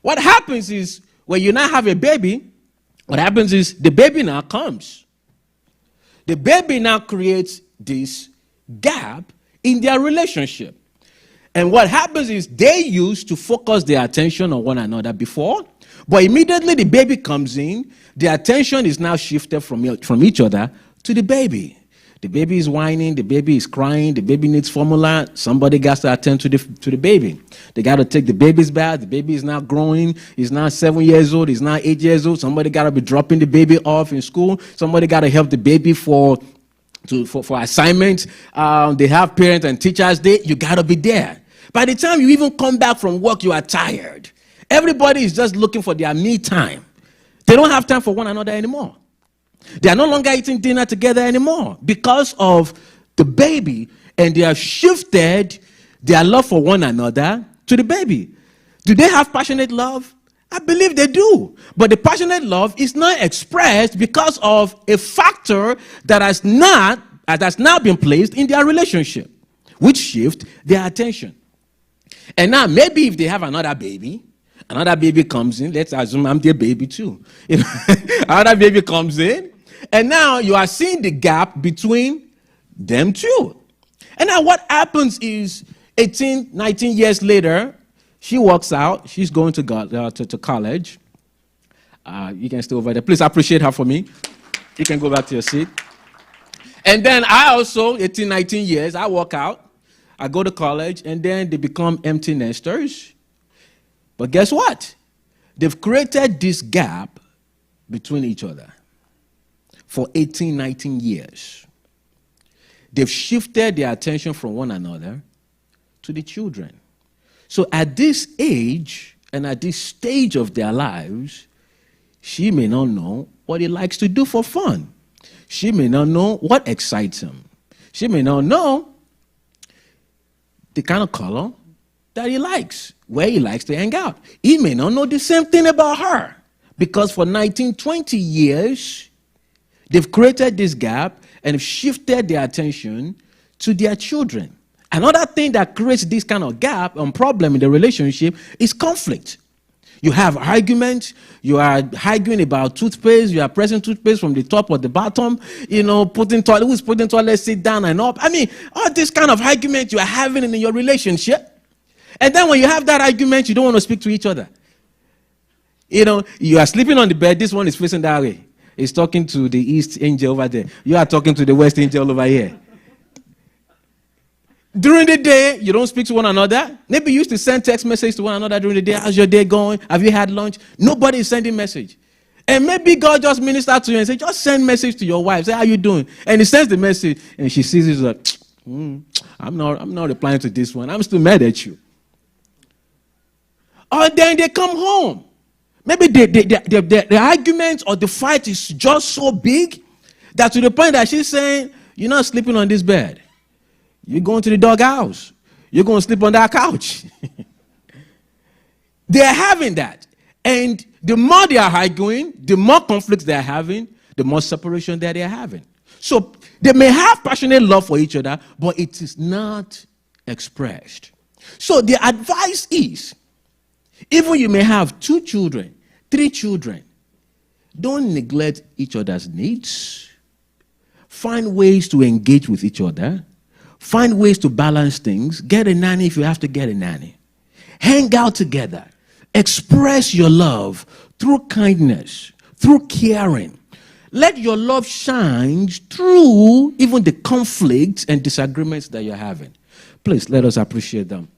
What happens is, when you now have a baby, what happens is the baby now comes. The baby now creates this gap in their relationship. And what happens is they used to focus their attention on one another before, but immediately the baby comes in, the attention is now shifted from each other to the baby. The baby is whining, the baby is crying, the baby needs formula. Somebody got to attend to the baby. They got to take the baby's bath. The baby is now growing. He's now 7 years old. He's now 8 years old. Somebody got to be dropping the baby off in school. Somebody got to help the baby for assignments. They have parents and teachers day. You got to be there. By the time you even come back from work, you are tired. Everybody is just looking for their me time. They don't have time for one another anymore. They are no longer eating dinner together anymore because of the baby, and they have shifted their love for one another to the baby. Do they have passionate love? I believe they do. But the passionate love is not expressed because of a factor that has now been placed in their relationship, which shift their attention. And now maybe if they have another baby comes in. Let's assume I'm their baby too. Another baby comes in, and now you are seeing the gap between them two. And now what happens is 18, 19 years later, she walks out. She's going to college. You can stay over there. Please appreciate her for me. You can go back to your seat. And then I also, 18, 19 years, I walk out. I go to college, and then they become empty nesters. But guess what? They've created this gap between each other for 18, 19 years. They've shifted their attention from one another to the children. So at this age and at this stage of their lives, she may not know what he likes to do for fun. She may not know what excites him. She may not know the kind of color that he likes, where he likes to hang out. He may not know the same thing about her, because for 19, 20 years, they've created this gap and have shifted their attention to their children. Another thing that creates this kind of gap and problem in the relationship is conflict. You have arguments, you are arguing about toothpaste, you are pressing toothpaste from the top or the bottom, who's putting toilet seat down and up. I mean, all this kind of argument you are having in your relationship. And then when you have that argument, you don't want to speak to each other. You are sleeping on the bed, this one is facing that way. He's talking to the east angel over there. You are talking to the west angel over here. During the day, you don't speak to one another. Maybe you used to send text messages to one another during the day. How's your day going? Have you had lunch? Nobody is sending message. And maybe God just ministered to you and said, just send message to your wife. Say, how you doing? And he sends the message, and she sees it like, I'm not replying to this one. I'm still mad at you. Or then they come home. Maybe the argument or the fight is just so big that to the point that she's saying, you're not sleeping on this bed. You're going to the doghouse. You're going to sleep on that couch. They're having that. And the more they are arguing, the more conflicts they're having, the more separation that they're having. So they may have passionate love for each other, but it is not expressed. So the advice is, even you may have 2 children, 3 children, don't neglect each other's needs. Find ways to engage with each other. Find ways to balance things. Get a nanny if you have to get a nanny. Hang out together. Express your love through kindness, through caring. Let your love shine through even the conflicts and disagreements that you're having. Please, let us appreciate them.